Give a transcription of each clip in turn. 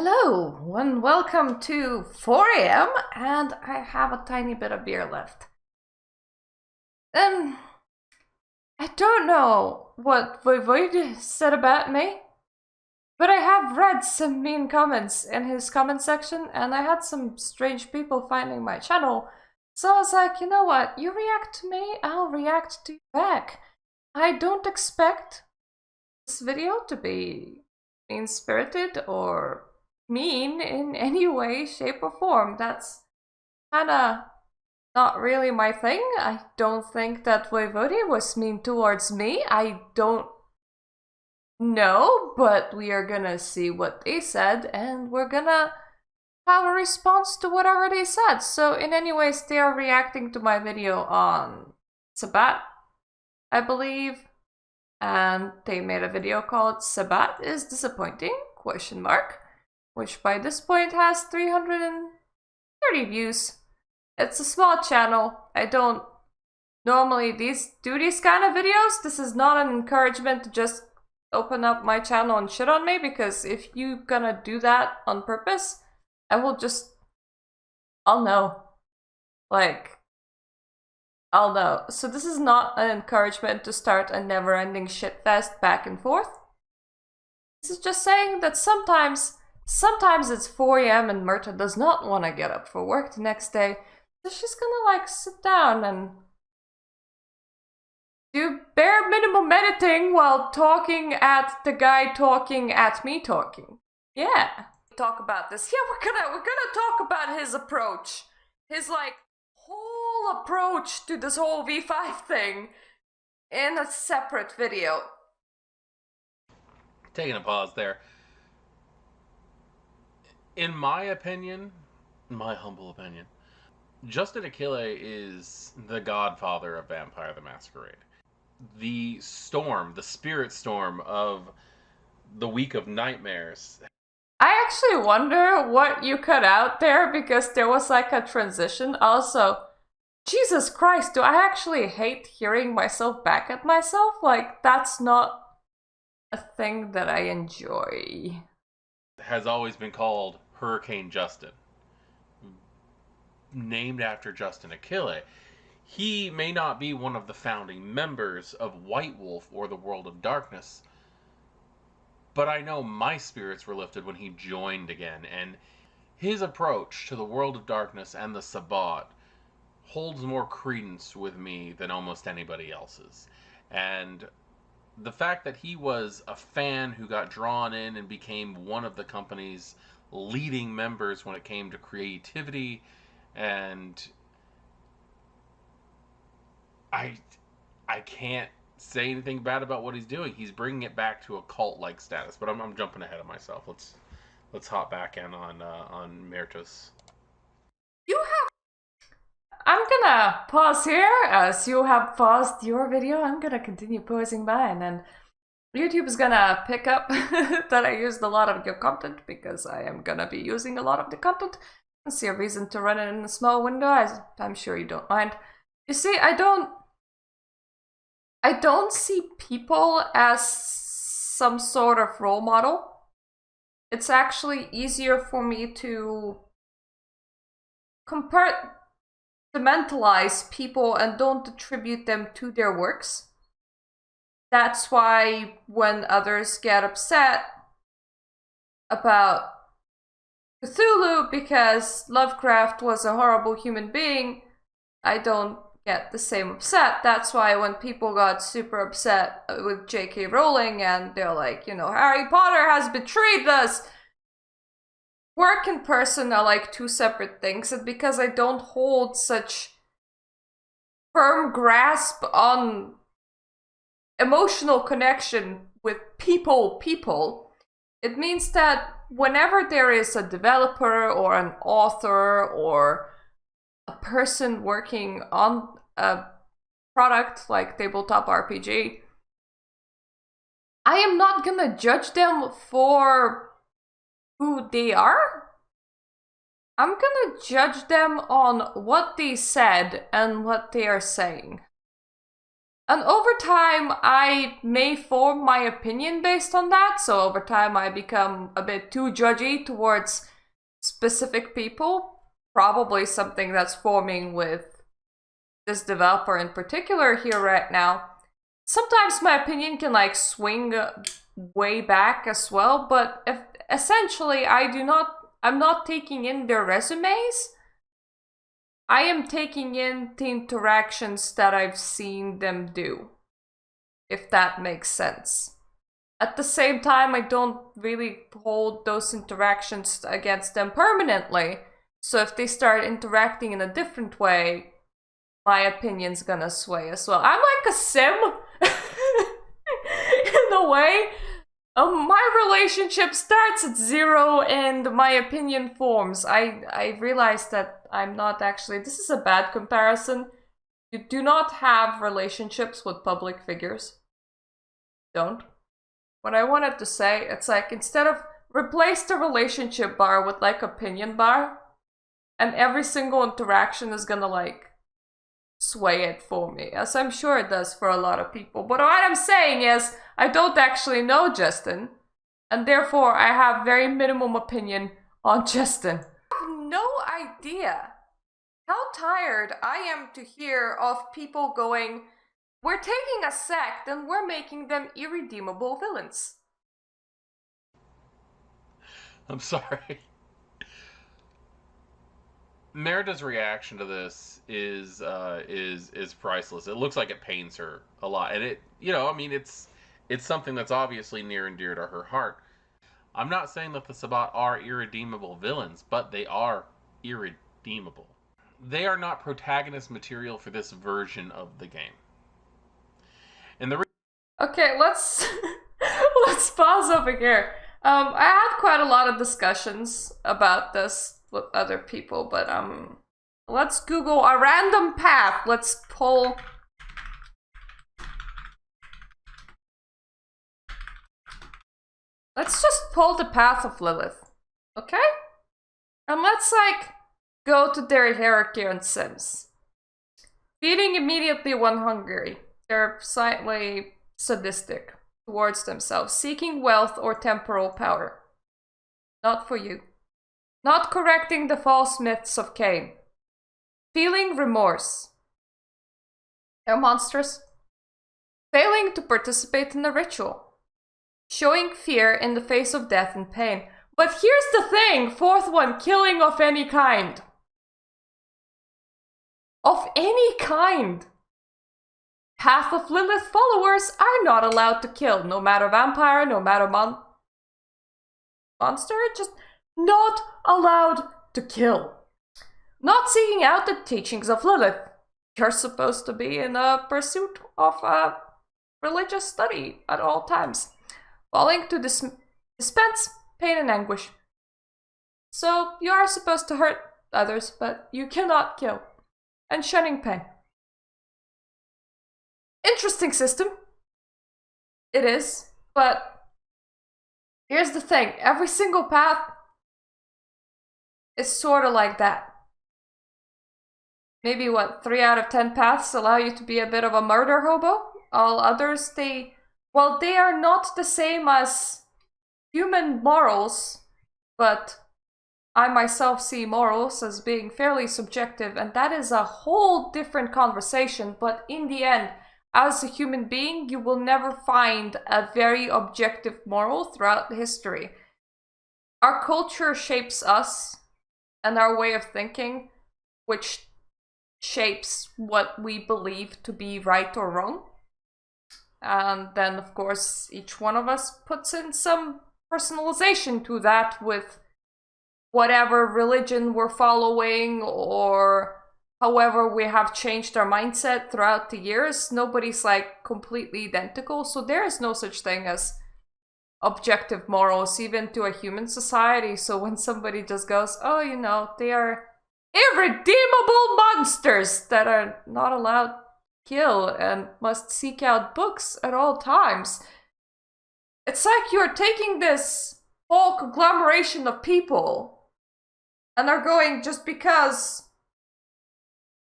Hello and welcome to 4 a.m. and I have a tiny bit of beer left. I don't know what Voivode said about me, but I have read some mean comments in his comment section and I had some strange people finding my channel. So I was like, you know what, you react to me, I'll react to you back. I don't expect this video to be mean-spirited or mean in any way, shape, or form. That's kinda not really my thing. I don't think that Voivode was mean towards me. I don't know, but we are gonna see what they said, and we're gonna have a response to whatever they said. So in any ways, they are reacting to my video on Sabbat, I believe, and they made a video called Sabbat is Disappointing? ? Which by this point has 330 views. It's a small channel. I don't normally do these kind of videos. This is not an encouragement to just open up my channel and shit on me, because if you gonna do that on purpose, I'll know. I'll know. So this is not an encouragement to start a never-ending shitfest back and forth. This is just saying that sometimes it's 4 a.m. and Myrta does not want to get up for work the next day, so she's gonna sit down and do bare minimum editing while talking at the guy talking at me talking. Yeah. Talk about this. Yeah, we're gonna talk about his approach. His whole approach to this whole V5 thing in a separate video. Taking a pause there. In my opinion, my humble opinion, Justin Achille is the godfather of Vampire the Masquerade. The storm, the spirit storm of the Week of Nightmares. I actually wonder what you cut out there, because there was a transition. Also, Jesus Christ, do I actually hate hearing myself back at myself? That's not a thing that I enjoy. Has always been called Hurricane Justin, named after Justin Achille. He may not be one of the founding members of White Wolf or the World of Darkness, but I know my spirits were lifted when he joined again, and his approach to the World of Darkness and the Sabbat holds more credence with me than almost anybody else's. And the fact that he was a fan who got drawn in and became one of the company's leading members when it came to creativity, and I can't say anything bad about what he's doing. He's bringing it back to a cult-like status. But I'm jumping ahead of myself. Let's hop back in on Myrta's. I'm gonna pause here as you have paused your video. I'm gonna continue pausing mine, and YouTube is gonna pick up that I used a lot of your content, because I am gonna be using a lot of the content. I see a reason to run it in a small window. I'm sure you don't mind. You see, I don't see people as some sort of role model. It's actually easier for me to compartmentalize people and don't attribute them to their works. That's why when others get upset about Cthulhu because Lovecraft was a horrible human being, I don't get the same upset. That's why when people got super upset with J.K. Rowling and they're like, Harry Potter has betrayed us, work and person are two separate things, and because I don't hold such firm grasp on emotional connection with people, it means that whenever there is a developer or an author or a person working on a product like tabletop RPG, I am not gonna judge them for who they are. I'm gonna judge them on what they said and what they are saying. And over time, I may form my opinion based on that. So over time, I become a bit too judgy towards specific people. Probably something that's forming with this developer in particular here right now. Sometimes my opinion can like swing way back as well, but if, essentially I'm not taking in their resumes. I am taking in the interactions that I've seen them do, if that makes sense. At the same time, I don't really hold those interactions against them permanently, so if they start interacting in a different way, my opinion's gonna sway as well. I'm like a sim, in a way. My relationship starts at 0 and my opinion forms. I realized that I'm not actually... This is a bad comparison. You do not have relationships with public figures. Don't. What I wanted to say, it's like instead of replace the relationship bar with like opinion bar, and every single interaction is gonna like sway it for me, as I'm sure it does for a lot of people. But what I'm saying is, I don't actually know Justin, and therefore I have very minimum opinion on Justin. I have no idea how tired I am to hear of people going, we're taking a sect and we're making them irredeemable villains. I'm sorry. Merida's reaction to this is priceless. It looks like it pains her a lot, and it, I mean, it's something that's obviously near and dear to her heart. I'm not saying that the Sabbat are irredeemable villains, but they are irredeemable. They are not protagonist material for this version of the game. And okay, let's let's pause over here. I had quite a lot of discussions about this with other people, but let's Google a random path. Let's pull. Let's just pull the path of Lilith, okay? And let's like go to their hierarchy on Sims. Feeding immediately when hungry. They're slightly sadistic towards themselves, seeking wealth or temporal power. Not for you. Not correcting the false myths of Cain. Feeling remorse. They're monstrous. Failing to participate in the ritual. Showing fear in the face of death and pain. But here's the thing, fourth one, killing of any kind. Of any kind. Half of Lilith followers are not allowed to kill, no matter vampire, no matter monster, just not allowed to kill. Not seeking out the teachings of Lilith. You're supposed to be in a pursuit of religious study at all times. Falling to dispense pain and anguish. So you are supposed to hurt others, but you cannot kill. And shunning pain. Interesting system. It is, but here's the thing. Every single path is sort of like that. Maybe 3 out of 10 paths allow you to be a bit of a murder hobo. All others, they are not the same as human morals, but I myself see morals as being fairly subjective, and that is a whole different conversation. But in the end, as a human being, you will never find a very objective moral throughout history. Our culture shapes us and our way of thinking, which shapes what we believe to be right or wrong. And then, of course, each one of us puts in some personalization to that with whatever religion we're following or however we have changed our mindset throughout the years. Nobody's like completely identical, so there is no such thing as objective morals even to a human society. So when somebody just goes, oh, they are irredeemable monsters that are not allowed to kill and must seek out books at all times, it's like you're taking this whole conglomeration of people and are going, just because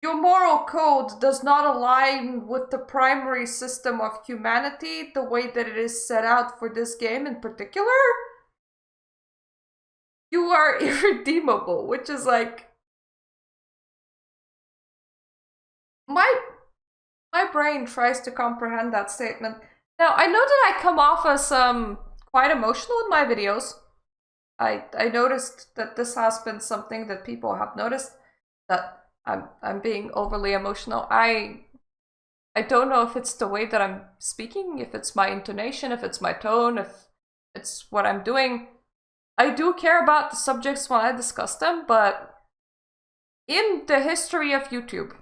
your moral code does not align with the primary system of humanity the way that it is set out for this game in particular, you are irredeemable, which is like my brain tries to comprehend that statement. Now, I know that I come off as quite emotional in my videos. I noticed that this has been something that people have noticed, that I'm being overly emotional. I don't know if it's the way that I'm speaking, if it's my intonation, if it's my tone, if it's what I'm doing. I do care about the subjects when I discuss them, but in the history of YouTube,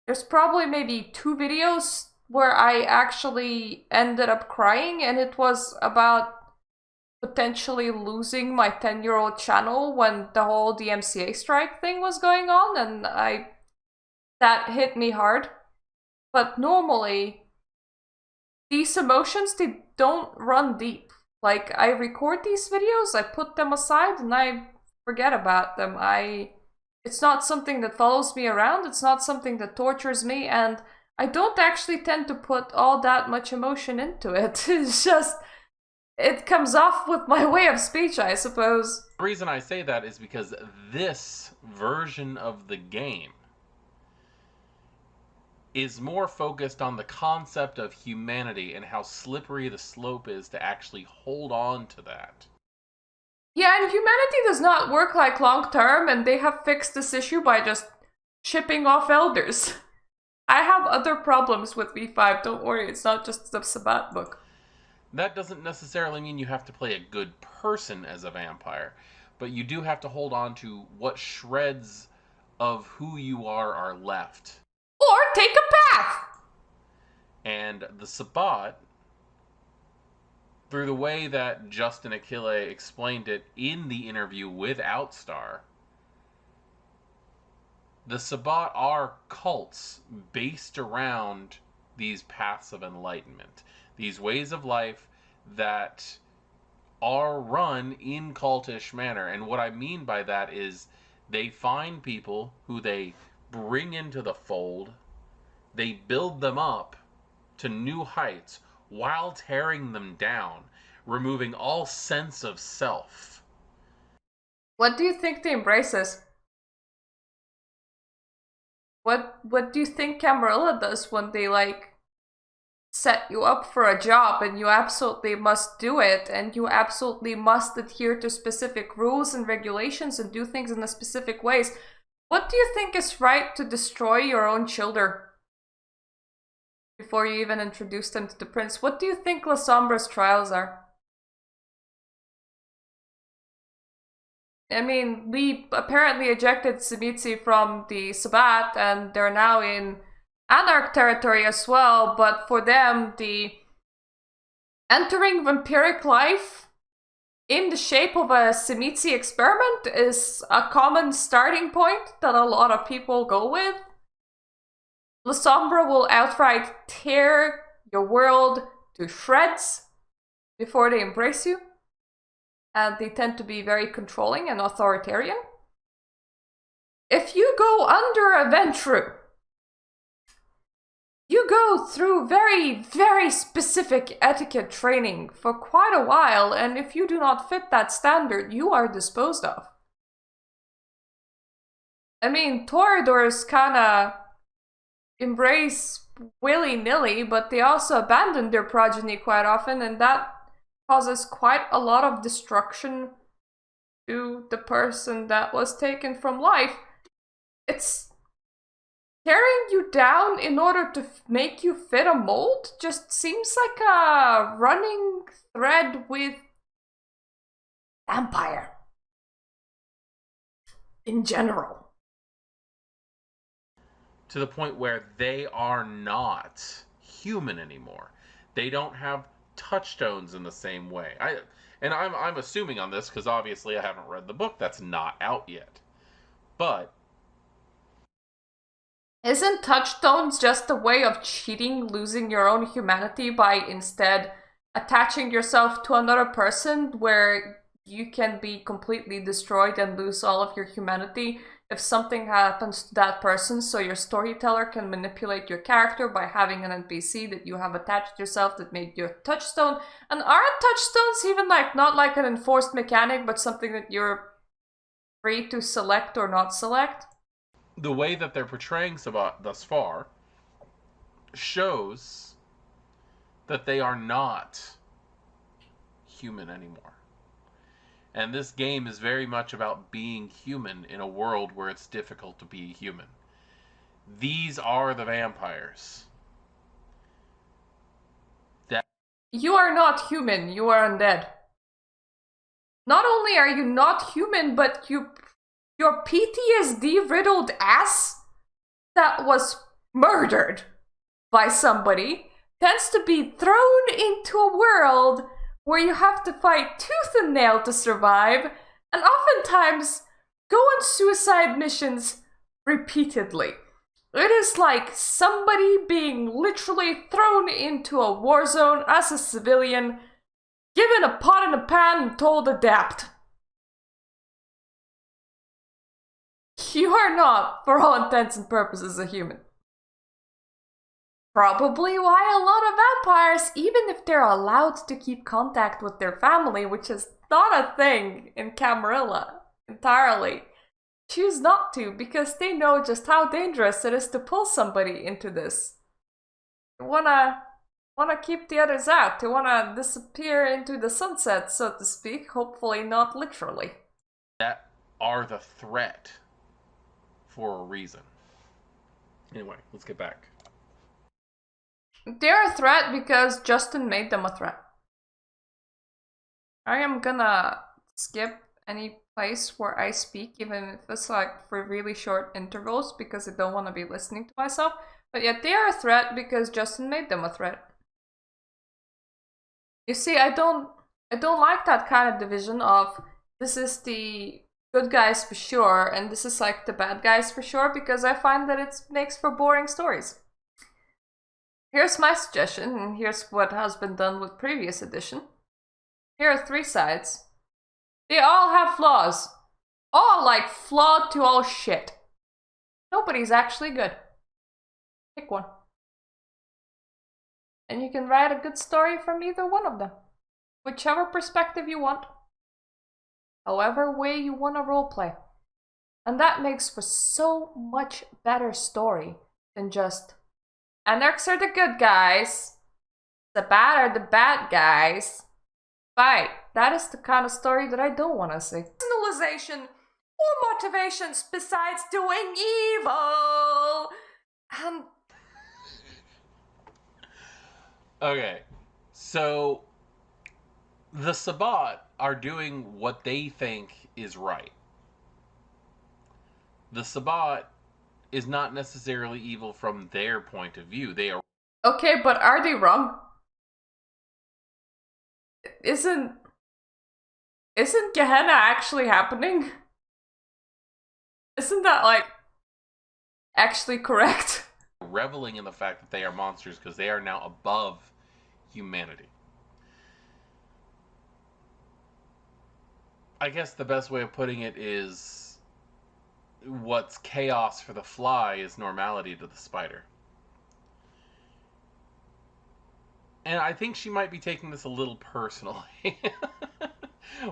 there's probably maybe 2 videos where I actually ended up crying, and it was about potentially losing my 10-year-old channel when the whole DMCA strike thing was going on, and that hit me hard. But normally, these emotions, they don't run deep. Like, I record these videos, I put them aside, and I forget about them. It's not something that follows me around, it's not something that tortures me, and I don't actually tend to put all that much emotion into it. It's just, it comes off with my way of speech, I suppose. The reason I say that is because this version of the game is more focused on the concept of humanity and how slippery the slope is to actually hold on to that. Yeah, and humanity does not work like long term, and they have fixed this issue by just shipping off elders. I have other problems with V5, don't worry, it's not just the Sabbat book. That doesn't necessarily mean you have to play a good person as a vampire, but you do have to hold on to what shreds of who you are left. Or take a path! And the Sabbat, through the way that Justin Achille explained it in the interview with Outstar, the Sabbat are cults based around these paths of enlightenment, these ways of life that are run in cultish manner. And what I mean by that is they find people who they bring into the fold, they build them up to new heights while tearing them down, removing all sense of self. What do you think the embrace is? What do you think Camarilla does when they, like, set you up for a job and you absolutely must do it, and you absolutely must adhere to specific rules and regulations and do things in a specific ways? What do you think is right to destroy your own children before you even introduce them to the prince? What do you think La Sombra's trials are? I mean, we apparently ejected Simitsi from the Sabbat, and they're now in Anarch territory as well, but for them, the entering vampiric life in the shape of a Simitsi experiment is a common starting point that a lot of people go with. La Sombra will outright tear your world to shreds before they embrace you, and they tend to be very controlling and authoritarian. If you go under a Ventru, you go through very, very specific etiquette training for quite a while, and if you do not fit that standard, you are disposed of. I mean, Toreadors kinda embrace willy-nilly, but they also abandon their progeny quite often, and that causes quite a lot of destruction to the person that was taken from life. It's tearing you down in order to make you fit a mold just seems like a running thread with vampire in general. To the point where they are not human anymore. They don't have touchstones in the same way. I'm assuming on this because obviously I haven't read the book that's not out yet. But isn't touchstones just a way of cheating, losing your own humanity by instead attaching yourself to another person where you can be completely destroyed and lose all of your humanity? if something happens to that person, so your storyteller can manipulate your character by having an NPC that you have attached yourself that made your touchstone. And aren't touchstones even like not like an enforced mechanic, but something that you're free to select or not select? The way that they're portraying Sabbat thus far shows that they are not human anymore. And this game is very much about being human in a world where it's difficult to be human. These are the vampires. You are not human, you are undead. Not only are you not human, but your PTSD-riddled ass that was murdered by somebody tends to be thrown into a world where you have to fight tooth and nail to survive, and oftentimes go on suicide missions repeatedly. It is like somebody being literally thrown into a war zone as a civilian, given a pot and a pan and told adapt. You are not, for all intents and purposes, a human. Probably why a lot of vampires, even if they're allowed to keep contact with their family, which is not a thing in Camarilla entirely, choose not to because they know just how dangerous it is to pull somebody into this. They wanna keep the others out. They wanna disappear into the sunset, so to speak, hopefully not literally. That are the threat for a reason. Anyway, let's get back. They're a threat because Justin made them a threat. I am gonna skip any place where I speak, even if it's like for really short intervals, because I don't want to be listening to myself. But yet they are a threat because Justin made them a threat. You see, I don't like that kind of division of this is the good guys for sure and this is like the bad guys for sure, because I find that it makes for boring stories. Here's my suggestion, and here's what has been done with previous edition. Here are 3 sides. They all have flaws. All like flawed to all shit. Nobody's actually good. Pick one. And you can write a good story from either one of them. Whichever perspective you want. However way you want to roleplay. And that makes for so much better story than just Anarchs are the good guys, the bad are the bad guys. Fight. That is the kind of story that I don't want to see. Personalization or motivations besides doing evil. And Okay, so the Sabbat are doing what they think is right. The Sabbat is not necessarily evil from their point of view. They are okay, but are they wrong? Isn't Gehenna actually happening? Isn't that like actually correct? reveling in the fact that they are monsters because they are now above humanity. I guess the best way of putting it is what's chaos for the fly is normality to the spider. And I think she might be taking this a little personally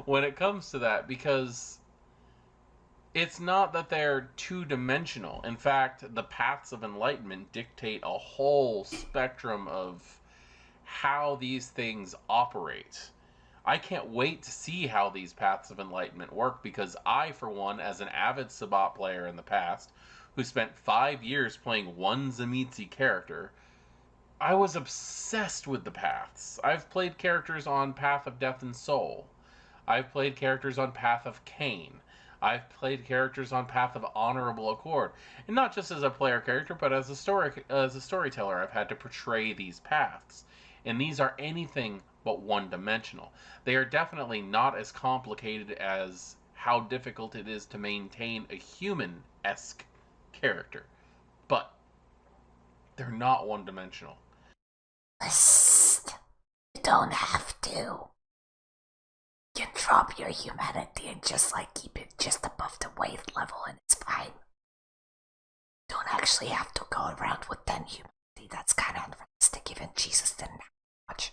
when it comes to that, because it's not that they're two-dimensional. In fact, the paths of enlightenment dictate a whole spectrum of how these things operate. I can't wait to see how these paths of enlightenment work, because I, for one, as an avid Sabbat player in the past, who spent 5 years playing one Tzimisce character, I was obsessed with the paths. I've played characters on Path of Death and Soul. I've played characters on Path of Cain. I've played characters on Path of Honorable Accord. And not just as a player character, but as a storyteller, I've had to portray these paths. And these are anything but one-dimensional. They are definitely not as complicated as how difficult it is to maintain a human-esque character. But they're not one-dimensional. You don't have to. You drop your humanity and just like keep it just above the wave level and it's fine. You don't actually have to go around with 10 humanity. That's kind of unrealistic. Even Jesus didn't have much.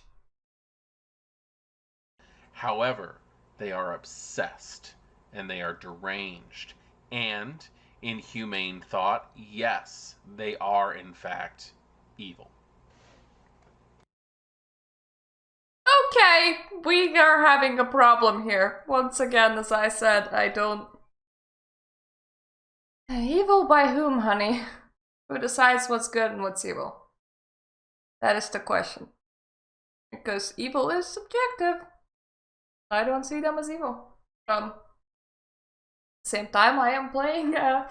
However, they are obsessed and they are deranged. And in humane thought, yes, they are in fact evil. Okay, we are having a problem here. Once again, as I said, I don't... Evil by whom, honey? Who decides what's good and what's evil? That is the question. Because evil is subjective. I don't see them as evil. At the same time, I am playing Valley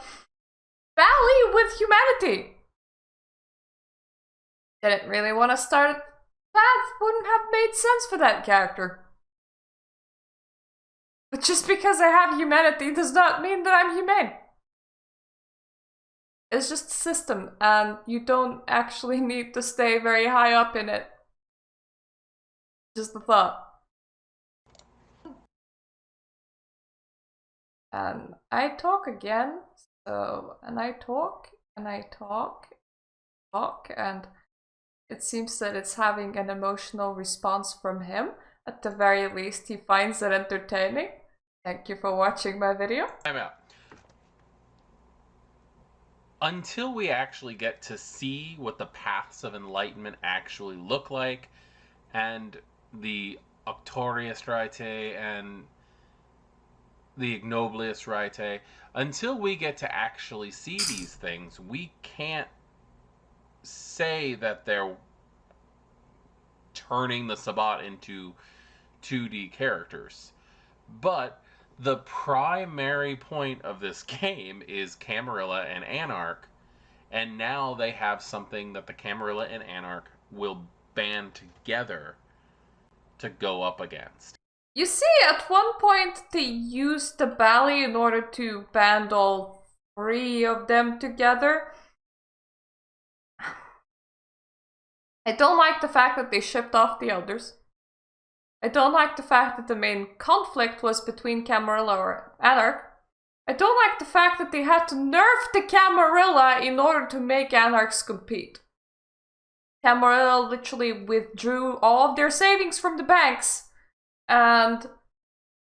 with humanity. Didn't really want to start. That wouldn't have made sense for that character. But just because I have humanity does not mean that I'm humane. It's just a system, and you don't actually need to stay very high up in it. Just the thought. And I talk again, and I talk, and I talk, and it seems that it's having an emotional response from him. At the very least, he finds it entertaining. Thank you for watching my video. I'm out. Until we actually get to see what the paths of enlightenment actually look like, and the Octorius Rite and the Ignoblius Rite, until we get to actually see these things, we can't say that they're turning the Sabbat into 2D characters. But the primary point of this game is Camarilla and Anarch, and now they have something that the Camarilla and Anarch will band together to go up against. You see, at one point they used the Bali in order to band all 3 of them together. I don't like the fact that they shipped off the elders. I don't like the fact that the main conflict was between Camarilla or Anarch. I don't like the fact that they had to nerf the Camarilla in order to make Anarchs compete. Camarilla literally withdrew all of their savings from the banks, and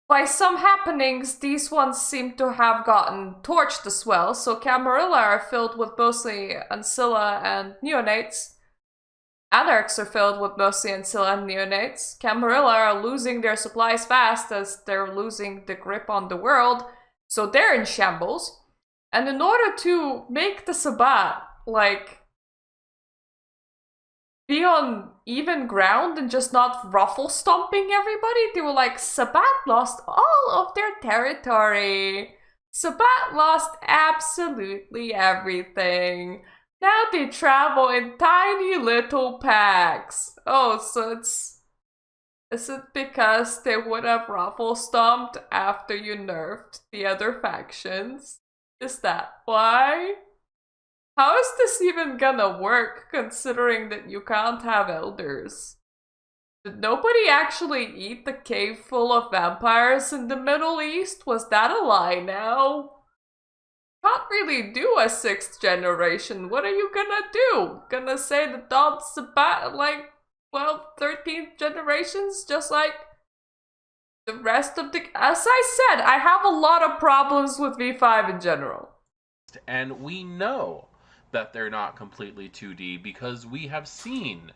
by some happenings, these ones seem to have gotten torched as well, so Camarilla are filled with mostly Ancilla and Neonates. Anarchs are filled with mostly Ancilla and Neonates. Camarilla are losing their supplies fast as they're losing the grip on the world, so they're in shambles. And in order to make the Sabbat, like, be on even ground and just not ruffle stomping everybody, they were like, Sabbat lost all of their territory. Sabbat lost absolutely everything. Now they travel in tiny little packs. Oh, so is it because they would have ruffle stomped after you nerfed the other factions? Is that why? How is this even gonna work, considering that you can't have elders? Did nobody actually eat the cave full of vampires in the Middle East? Was that a lie now? Can't really do a 6th generation. What are you gonna do? Gonna say the dog's about like 12, 13 generations, just like the rest of the... As I said, I have a lot of problems with V5 in general. And we know that they're not completely 2D because we have seen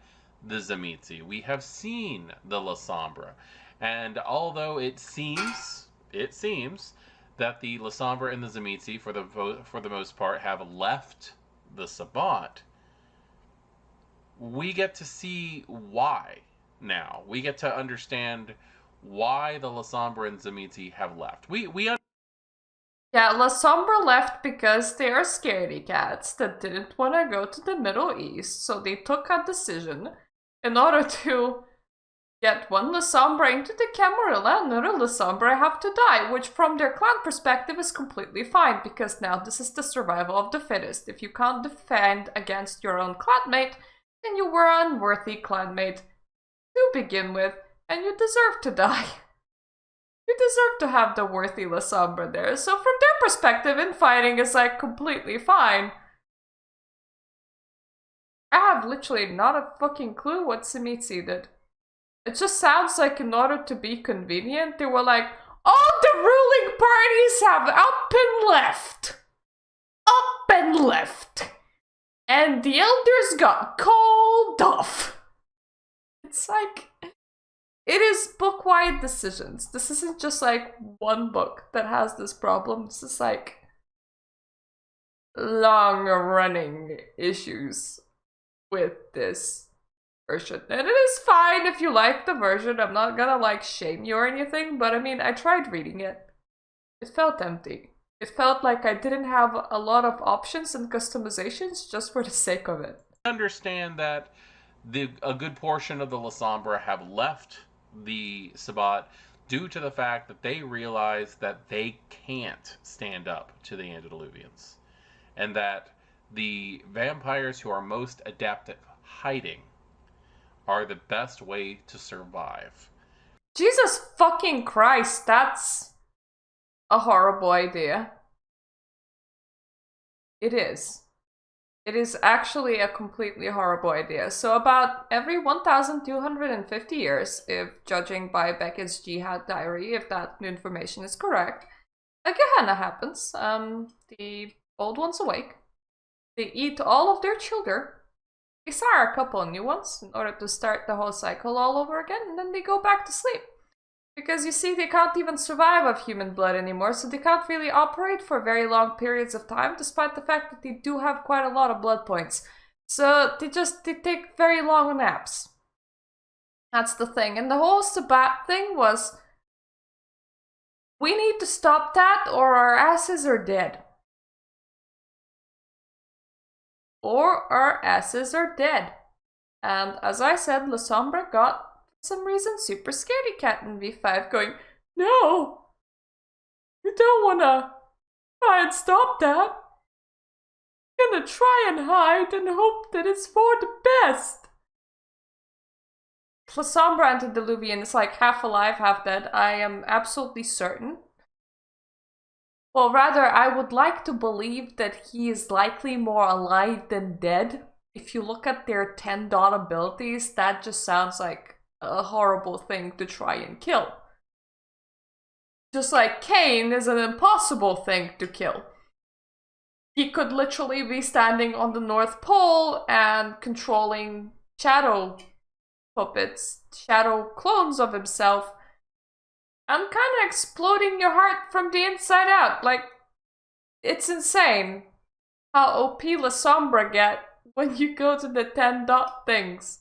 the Tzimisce, we have seen the La Sombra, and although it seems that the La Sombra and the Tzimisce, for the most part, have left the Sabbat, we get to see why now. We get to understand why the La Sombra and Tzimisce have left. Yeah, La Sombra left because they are scaredy cats that didn't want to go to the Middle East, so they took a decision in order to get one La Sombra into the Camarilla, another La Sombra have to die, which from their clan perspective is completely fine, because now this is the survival of the fittest. If you can't defend against your own clanmate, then you were an unworthy clanmate to begin with, and you deserve to die. You deserve to have the worthy La Sombra there. So from their perspective, infighting is like completely fine. I have literally not a fucking clue what Simitsi did. It just sounds like in order to be convenient, they were like, all the ruling parties have up and left. Up and left. And the elders got called off. It's like, it is book-wide decisions. This isn't just like one book that has this problem. This is like long-running issues with this version. And it is fine if you like the version. I'm not gonna like shame you or anything, but I mean, I tried reading it. It felt empty. It felt like I didn't have a lot of options and customizations just for the sake of it. I understand that a good portion of the La Sombra have left the Sabbat due to the fact that they realize that they can't stand up to the antediluvians, and that the vampires who are most adept at hiding are the best way to survive. Jesus fucking Christ, that's a horrible idea. It is. It is actually a completely horrible idea. So about every 1,250 years, if judging by Beckett's Jihad diary, if that information is correct, a Gehenna happens. The old ones awake. They eat all of their children. They sire a couple of new ones in order to start the whole cycle all over again, and then they go back to sleep. Because you see, they can't even survive off human blood anymore, so they can't really operate for very long periods of time, despite the fact that they do have quite a lot of blood points. So they take very long naps. That's the thing. And the whole Sabbat thing was, we need to stop that or our asses are dead. Or our asses are dead. And as I said, La Sombra got, for some reason, super scaredy cat in V5 going, no, you don't wanna try and stop that. You're gonna try and hide and hope that it's for the best. La Sombra antediluvian is like half alive, half dead. I am absolutely certain. Well, rather, I would like to believe that he is likely more alive than dead. If you look at their 10 dot abilities, that just sounds like a horrible thing to try and kill. Just like Cain is an impossible thing to kill. He could literally be standing on the North Pole and controlling shadow puppets, shadow clones of himself, and kind of exploding your heart from the inside out. Like, it's insane how OP La Sombra get when you go to the 10 dot things.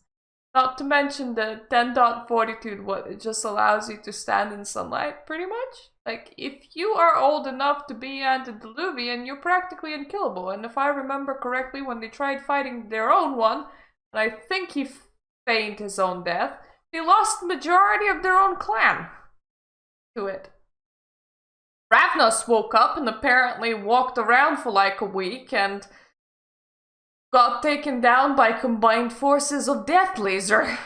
Not to mention the 10 dot fortitude, what it just allows you to stand in sunlight, pretty much. Like, if you are old enough to be antediluvian, you're practically unkillable. And if I remember correctly, when they tried fighting their own one, and I think he feigned his own death, they lost the majority of their own clan to it. Ravnos woke up and apparently walked around for like a week and got taken down by combined forces of Death Laser.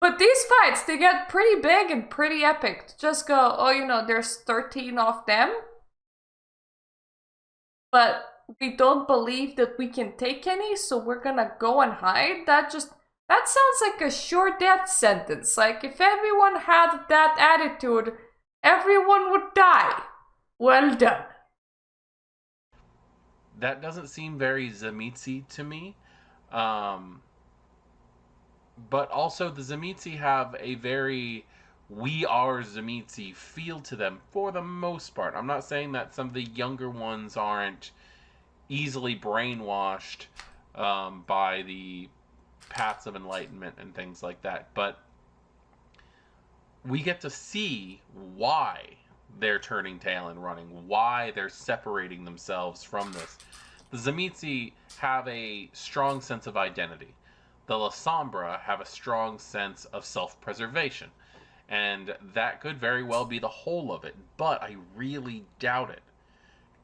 But these fights, they get pretty big and pretty epic. To just go, oh, you know, there's 13 of them, but we don't believe that we can take any, so we're gonna go and hide. That sounds like a sure death sentence. Like, if everyone had that attitude, everyone would die. Well done. That doesn't seem very Tzimisce to me. But also, the Tzimisce have a very we are Tzimisce feel to them for the most part. I'm not saying that some of the younger ones aren't easily brainwashed by the paths of enlightenment and things like that, but we get to see why they're turning tail and running, why they're separating themselves from this. The Tzimisce have a strong sense of identity. The La Sombra have a strong sense of self-preservation, and that could very well be the whole of it, but I really doubt it.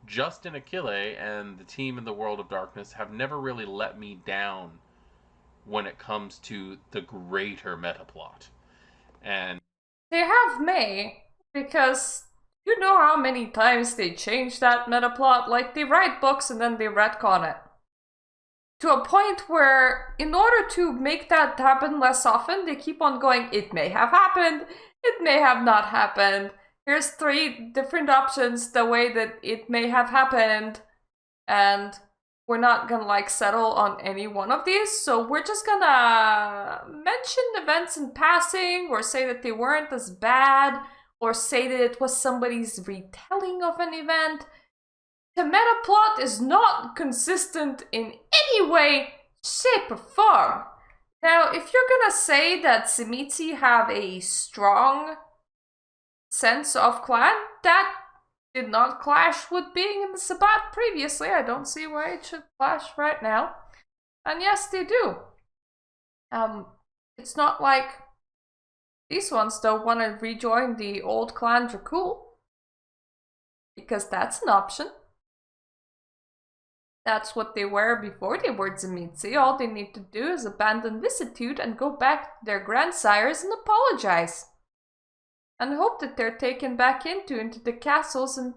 Justin Achille and the team in the World of Darkness have never really let me down when it comes to the greater Metaplot. And They have May, because you know how many times they change that metaplot? Like, they write books and then they retcon it. To a point where, in order to make that happen less often, they keep on going, it may have happened, it may have not happened. Here's 3 different options the way that it may have happened, and we're not gonna like settle on any one of these, so we're just gonna mention events in passing, or say that they weren't as bad, or say that it was somebody's retelling of an event. The metaplot is not consistent in any way, shape, or form. Now, if you're gonna say that Tzimisce have a strong sense of clan, that did not clash with being in the Sabbat previously. I don't see why it should clash right now. And yes, they do. It's not like these ones don't want to rejoin the old clan Dracul, because that's an option. That's what they were before they were Tzimisce. All they need to do is abandon vicissitude and go back to their grandsires and apologize. And hope that they're taken back into the castles in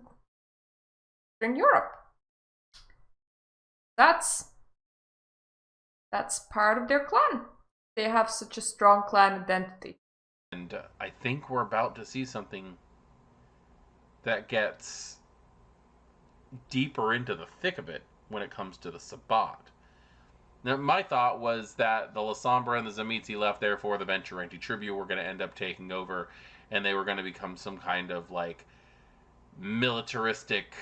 Europe. That's part of their clan. They have such a strong clan identity. And I think we're about to see something that gets deeper into the thick of it when it comes to the Sabbat. Now, my thought was that the Lasombra and the Tzimisce left, therefore the Venturenti Tribute were going to end up taking over, and they were going to become some kind of, like, militaristic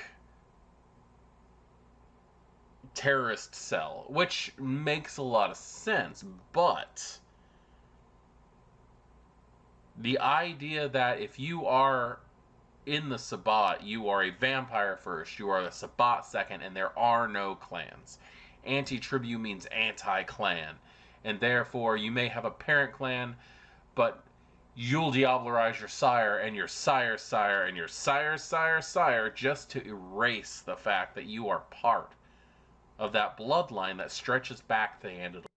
terrorist cell, which makes a lot of sense, but the idea that if you are in the Sabbat, you are a vampire first, you are the Sabbat second, and there are no clans. Anti-tribute means anti-clan, and therefore you may have a parent clan, but you'll diablerize your sire and your sire's sire and your sire's sire's sire just to erase the fact that you are part of that bloodline that stretches back to the end of the...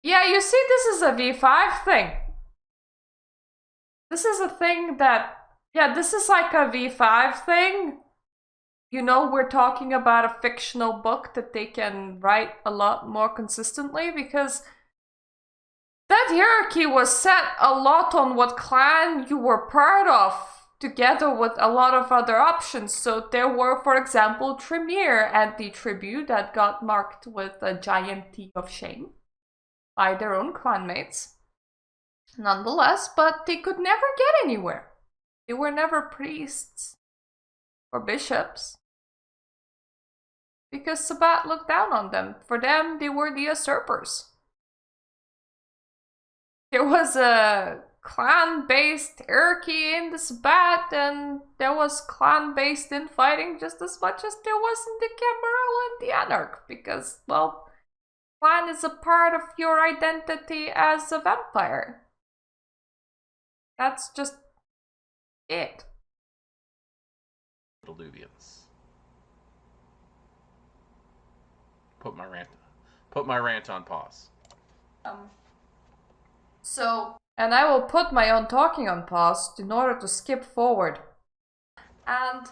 Yeah, you see, this is a V5 thing. This is a thing that... Yeah, this is like a V5 thing. You know, we're talking about a fictional book that they can write a lot more consistently, because that hierarchy was set a lot on what clan you were part of, together with a lot of other options. So there were, for example, Tremere anti-tribute that got marked with a giant T of shame by their own clanmates. Nonetheless, but they could never get anywhere. They were never priests or bishops, because Sabbat looked down on them. For them, they were the usurpers. There was a clan-based hierarchy in the Sabbat, and there was clan-based infighting just as much as there was in the Camarilla and the Anarch, because, well, clan is a part of your identity as a vampire. That's just it. Little Duvians. Put my rant on pause. And I will put my own talking on pause in order to skip forward. And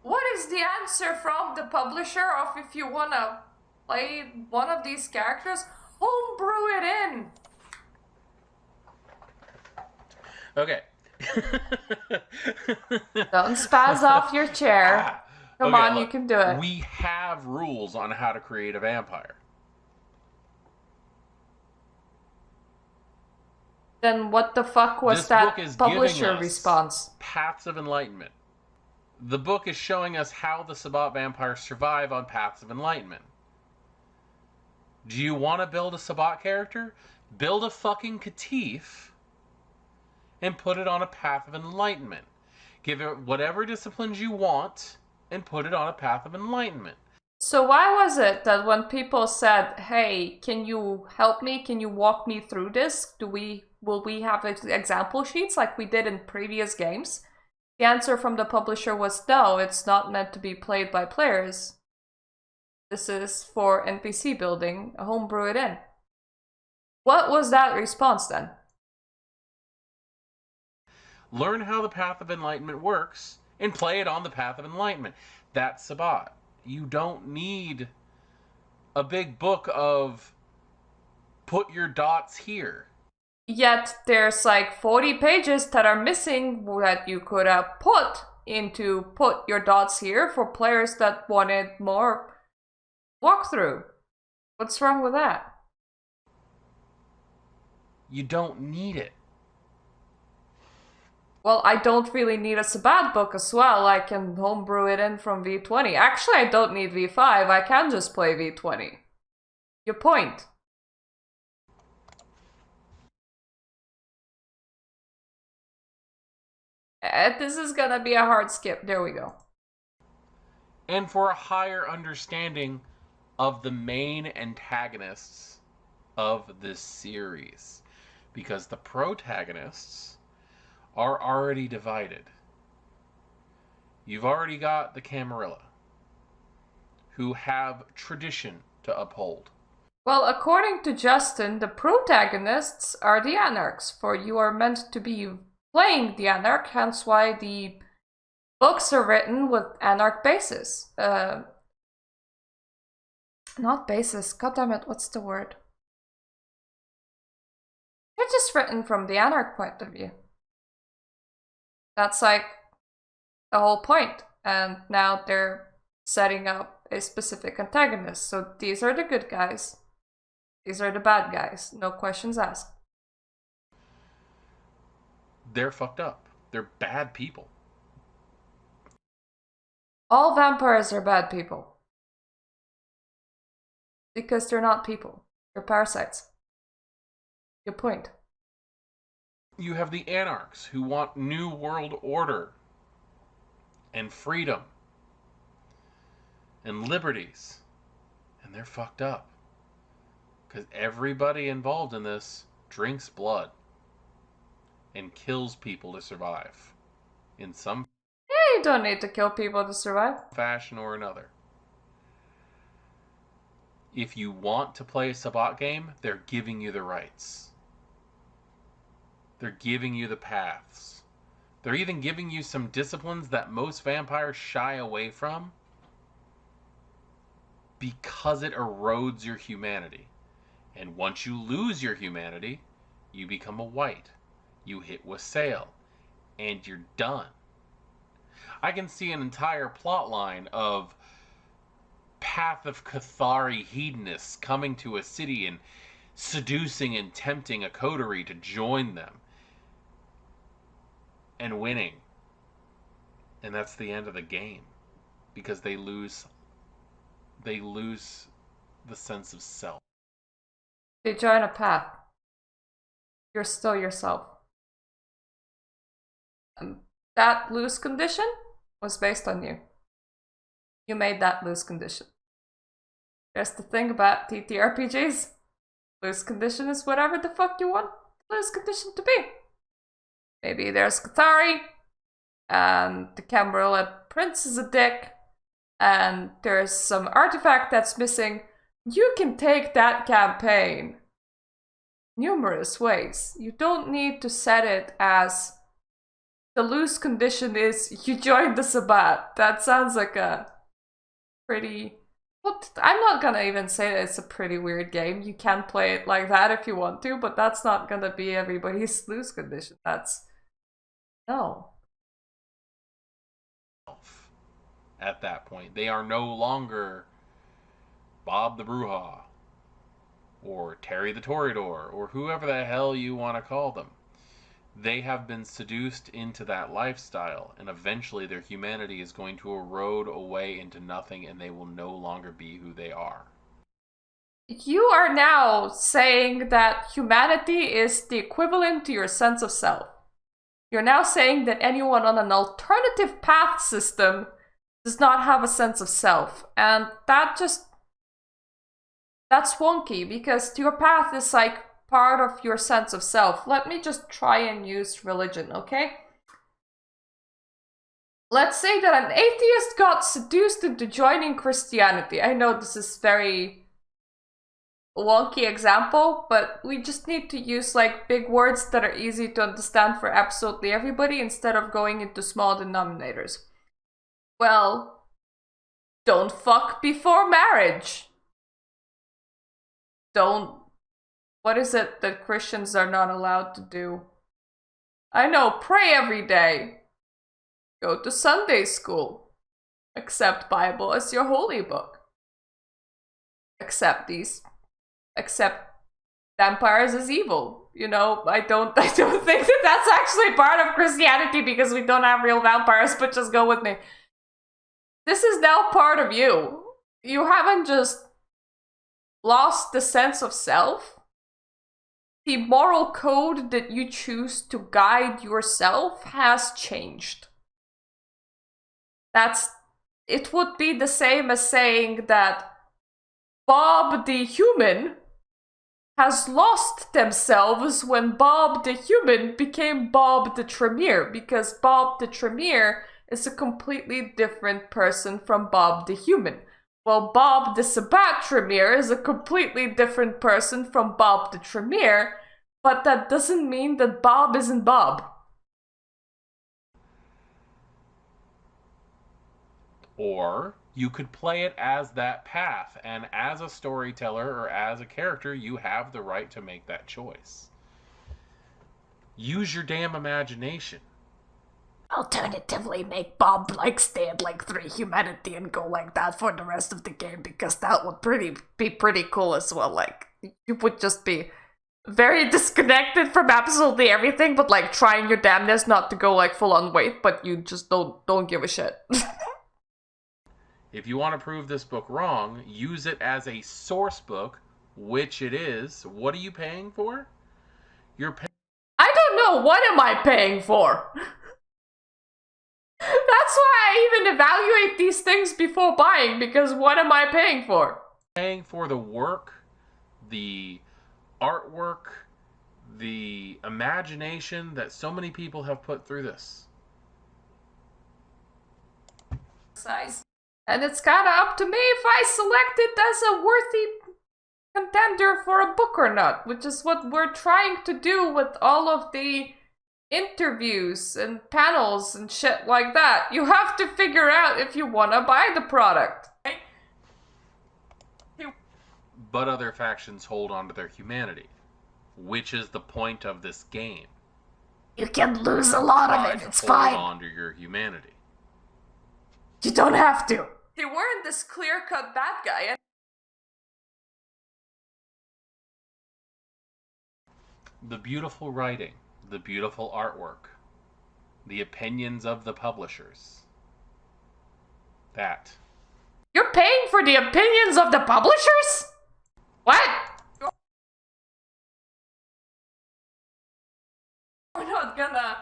what is the answer from the publisher of if you wanna play one of these characters? Homebrew it in! Okay. Don't spaz off your chair. Come Okay, on, look, you can do it. We have rules on how to create a vampire. Then what the fuck was This that book is publisher giving us response? Paths of Enlightenment. The book is showing us how the Sabbat vampires survive on Paths of Enlightenment. Do you want to build a Sabbat character? Build a fucking Catif and put it on a Path of Enlightenment. Give it whatever disciplines you want and put it on a Path of Enlightenment. So why was it that when people said, hey, can you help me? Can you walk me through this? Will we have example sheets like we did in previous games? The answer from the publisher was no, it's not meant to be played by players. This is for NPC building, homebrew it in. What was that response then? Learn how the path of enlightenment works and play it on the path of enlightenment. That's Sabbat. You don't need a big book of put your dots here. Yet there's like 40 pages that are missing that you could have put into put your dots here for players that wanted more walkthrough. What's wrong with that? You don't need it. Well, I don't really need a Sabbat book as well. I can homebrew it in from V20. Actually, I don't need V5. I can just play V20. Your point. This is gonna be a hard skip. There we go. And for a higher understanding of the main antagonists of this series. Because the protagonists are already divided. You've already got the Camarilla, who have tradition to uphold. Well, according to Justin, the protagonists are the Anarchs, for you are meant to be playing the Anarch, hence why the books are written with Anarch basis. Not basis, goddammit, what's the word? They're just written from the Anarch point of view. That's like the whole point. And now they're setting up a specific antagonist. So these are the good guys. These are the bad guys. No questions asked. They're fucked up. They're bad people. All vampires are bad people. Because they're not people. They're parasites. Good point. You have the Anarchs, who want new world order and freedom and liberties. And they're fucked up. Because everybody involved in this drinks blood and kills people to survive. In some You don't need to kill people to survive. fashion or another. If you want to play a Sabbat game, they're giving you the rights. They're giving you the paths. They're even giving you some disciplines that most vampires shy away from because it erodes your humanity. And once you lose your humanity, you become a white. You hit wassail. And you're done. I can see an entire plot line of Path of Cathari hedonists coming to a city and seducing and tempting a coterie to join them. And winning. And that's the end of the game. Because they lose the sense of self. They join a path. You're still yourself. That loose condition was based on you. You made that loose condition. There's the thing about TTRPGs. Loose condition is whatever the fuck you want loose condition to be. Maybe there's Cathari, and the Camarilla Prince is a dick, and there's some artifact that's missing. You can take that campaign numerous ways. You don't need to set it as the loose condition is you join the Sabbat. That sounds like a pretty... I'm not gonna even say that it's a pretty weird game. You can play it like that if you want to, but that's not gonna be everybody's loose condition. That's... No. At that point, they are no longer Bob the Bruja or Terry the Toreador or whoever the hell you want to call them. They have been seduced into that lifestyle, and eventually their humanity is going to erode away into nothing, and they will no longer be who they are. You are now saying that humanity is the equivalent to your sense of self. You're now saying that anyone on an alternative path system does not have a sense of self. And that's wonky, because your path is like part of your sense of self. Let me just try and use religion, okay? Let's say that an atheist got seduced into joining Christianity. I know this is very wonky example, but we just need to use like big words that are easy to understand for absolutely everybody instead of going into small denominators. Well, don't fuck before marriage. Don't. What is it that Christians are not allowed to do? I know, pray every day. Go to Sunday school. Accept Bible as your holy book. Accept vampires as evil. You know, I don't think that that's actually part of Christianity because we don't have real vampires, but just go with me. This is now part of you. You haven't just lost the sense of self. The moral code that you choose to guide yourself has changed. It would be the same as saying that Bob the human has lost themselves when Bob the human became Bob the Tremere, because Bob the Tremere is a completely different person from Bob the human. Well, Bob the Sabbat Tremere is a completely different person from Bob the Tremere, but that doesn't mean that Bob isn't Bob. Or you could play it as that path, and as a storyteller or as a character, you have the right to make that choice. Use your damn imagination. Alternatively, make Bob like stay at like 3 humanity and go like that for the rest of the game, because that would be pretty cool as well. Like, you would just be very disconnected from absolutely everything, but like trying your damnedest not to go like full on weight, but you just don't give a shit. If you want to prove this book wrong, use it as a source book, which it is. What are you paying for? You're paying. I don't know. What am I paying for? That's why I even evaluate these things before buying, because what am I paying for? Paying for the work, the artwork, the imagination that so many people have put through this. Size. And it's kinda up to me if I select it as a worthy contender for a book or not, which is what we're trying to do with all of the interviews and panels and shit like that. You have to figure out if you want to buy the product. But other factions hold on to their humanity, which is the point of this game. You can lose a lot of it, it's fine. Hold on to your humanity. You don't have to. They weren't this clear-cut bad guy. The beautiful writing, the beautiful artwork, the opinions of the publishers. That. You're paying for the opinions of the publishers? What? You're not gonna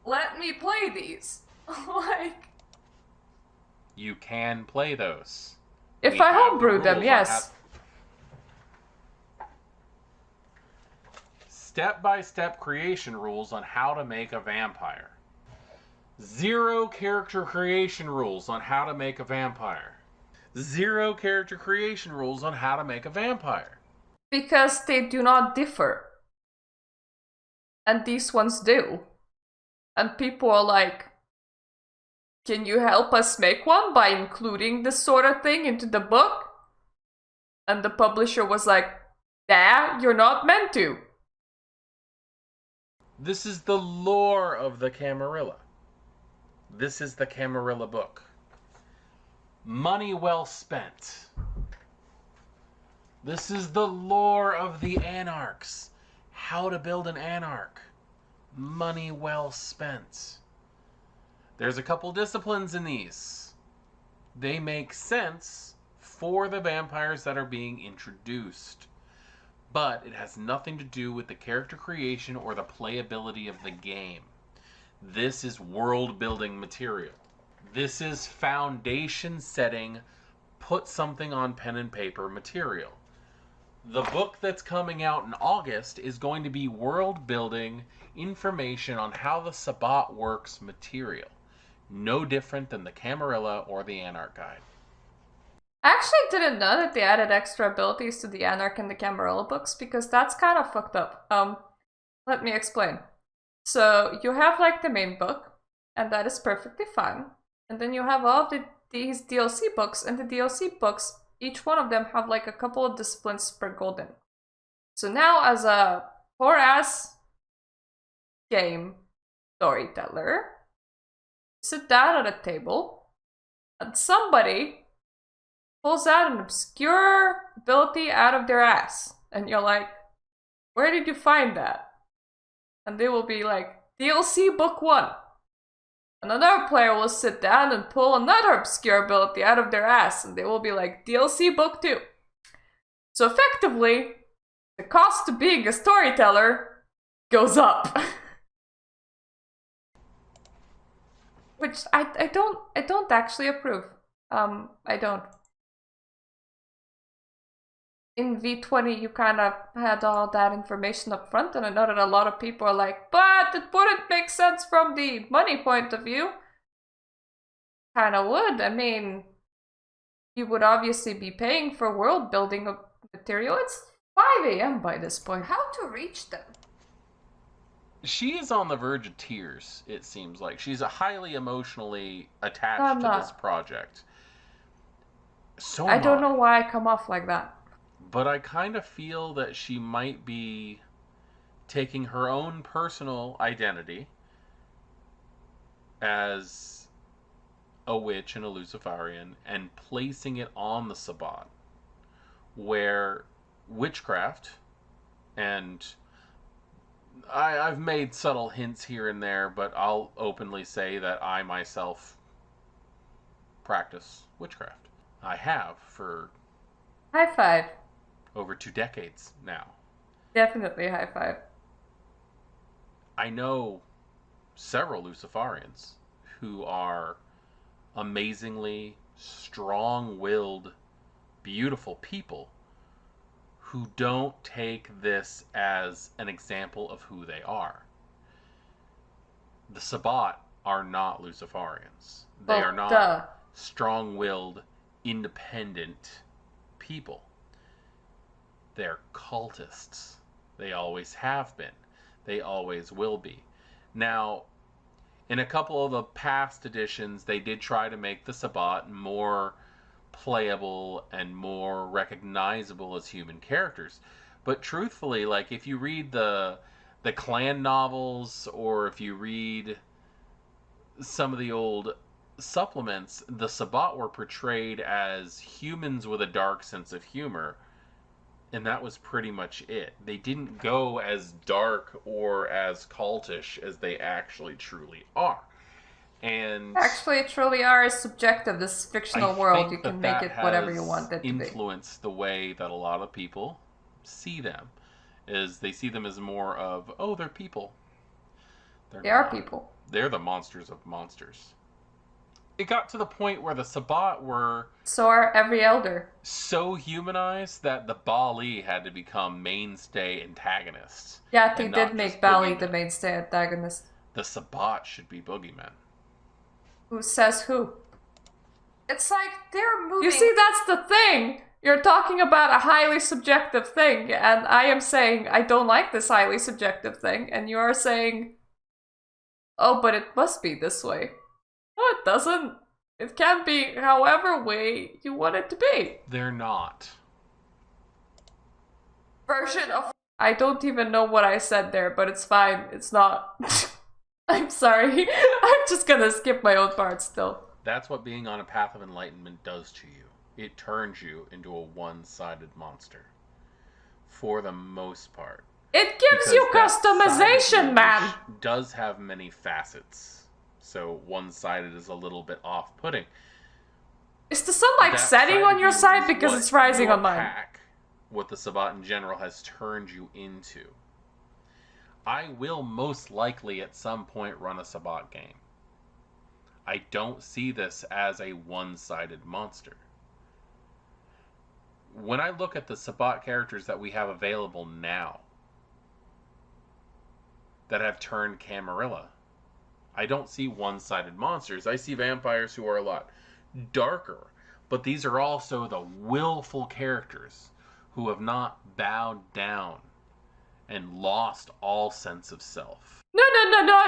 let me play these. Like... You can play those. If I homebrew them, yes. Step-by-step creation rules on how to make a vampire. 0 character creation rules on how to make a vampire. 0 character creation rules on how to make a vampire. Because they do not differ. And these ones do. And people are like, can you help us make one by including this sort of thing into the book? And the publisher was like, nah, you're not meant to. This is the lore of the Camarilla. This is the Camarilla book. Money well spent. This is the lore of the Anarchs. How to build an Anarch. Money well spent. There's a couple disciplines in these. They make sense for the vampires that are being introduced. But it has nothing to do with the character creation or the playability of the game. This is world building material. This is foundation setting, put something on pen and paper material. The book that's coming out in August is going to be world building information on how the Sabbat works material. No different than the Camarilla or the Anarch Guide. I actually didn't know that they added extra abilities to the Anarch and the Camarilla books, because that's kind of fucked up. Let me explain. So you have like the main book, and that is perfectly fine. And then you have all of these DLC books, and the DLC books, each one of them have like a couple of disciplines per golden. So now, as a poor ass game storyteller, sit down at a table, and somebody pulls out an obscure ability out of their ass, and you're like, where did you find that? And they will be like, DLC book 1. And another player will sit down and pull another obscure ability out of their ass, and they will be like, DLC book 2. So effectively, the cost of being a storyteller goes up. Which I don't actually approve. I don't. In V20, you kind of had all that information up front, and I know that a lot of people are like, but it wouldn't make sense from the money point of view. Kinda would. I mean, you would obviously be paying for world building material. It's 5 a.m. by this point. How to reach them? She is on the verge of tears, it seems like. She's highly emotionally attached to this project. So I don't know why I come off like that. But I kind of feel that she might be taking her own personal identity as a witch and a Luciferian and placing it on the Sabbat, where witchcraft, and I've made subtle hints here and there, but I'll openly say that I myself practice witchcraft. I have for high five. Over 2 decades now. Definitely high five. I know several Luciferians who are amazingly strong-willed, beautiful people who don't take this as an example of who they are. The Sabbat are not Luciferians. They are not strong-willed, independent people. They're cultists. They always have been. They always will be. Now, in a couple of the past editions, they did try to make the Sabbat more playable and more recognizable as human characters. But truthfully, like, if you read the clan novels, or if you read some of the old supplements, the Sabbat were portrayed as humans with a dark sense of humor. And that was pretty much it. They didn't go as dark or as cultish as they actually truly are. And actually, truly are is subjective. This fictional world, you can make it whatever you want it to be. Influence the way that a lot of people see them. Is they see them as more of, oh, they're people. They are people. They're the monsters of monsters. It got to the point where the Sabbat were... So are every elder. So humanized that the Bali had to become mainstay antagonists. Yeah, they did make Bali the mainstay antagonist. The Sabbat should be boogeymen. Who says who? It's like they're moving... You see, that's the thing! You're talking about a highly subjective thing, and I am saying I don't like this highly subjective thing, and you are saying, oh, but it must be this way. No, it doesn't. It can be however way you want it to be. They're not. Version of... I don't even know what I said there, but it's fine. It's not. I'm sorry. I'm just gonna skip my own part still. That's what being on a path of enlightenment does to you. It turns you into a one-sided monster. For the most part. It gives you customization, man! It does have many facets. So one-sided is a little bit off-putting. Is the sun like setting on your side because it's rising on mine? What the Sabbat in general has turned you into. I will most likely at some point run a Sabbat game. I don't see this as a one-sided monster. When I look at the Sabbat characters that we have available now, that have turned Camarilla, I don't see one-sided monsters. I see vampires who are a lot darker, But these are also the willful characters who have not bowed down and lost all sense of self. No,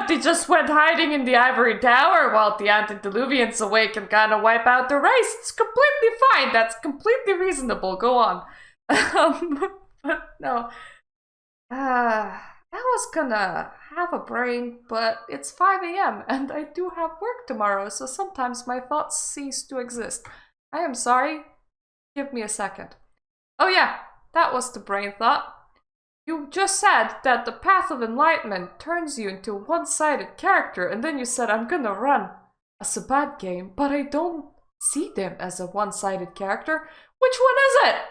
they just went hiding in the ivory tower while the antediluvians awake and kind of wipe out the race. It's completely fine. That's completely reasonable. Go on. But no. I was gonna have a brain, but it's 5 a.m. and I do have work tomorrow, so sometimes my thoughts cease to exist. I am sorry. Give me a second. Oh yeah, that was the brain thought. You just said that the path of enlightenment turns you into a one-sided character, and then you said I'm gonna run a Sabbat game, but I don't see them as a one-sided character. Which one is it?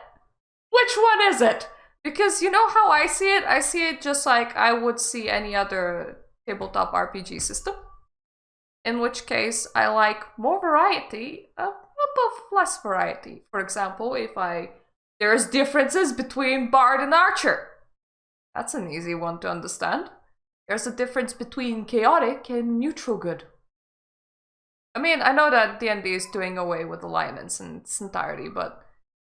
Which one is it? Because you know how I see it? I see it just like I would see any other tabletop RPG system. In which case, I like more variety above less variety. For example, there's differences between Bard and Archer. That's an easy one to understand. There's a difference between chaotic and neutral good. I mean, I know that D&D is doing away with alignments in its entirety, but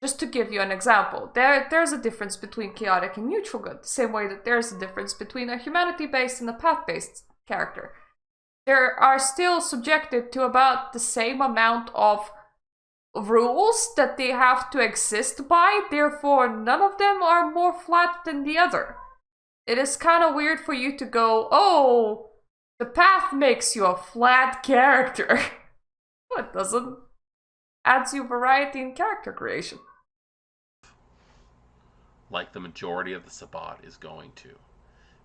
just to give you an example, there's a difference between chaotic and neutral good, the same way that there's a difference between a humanity-based and a path-based character. They are still subjected to about the same amount of rules that they have to exist by, therefore none of them are more flat than the other. It is kind of weird for you to go, oh, the path makes you a flat character. No, it doesn't. Adds you variety in character creation. Like the majority of the Sabbat is going to.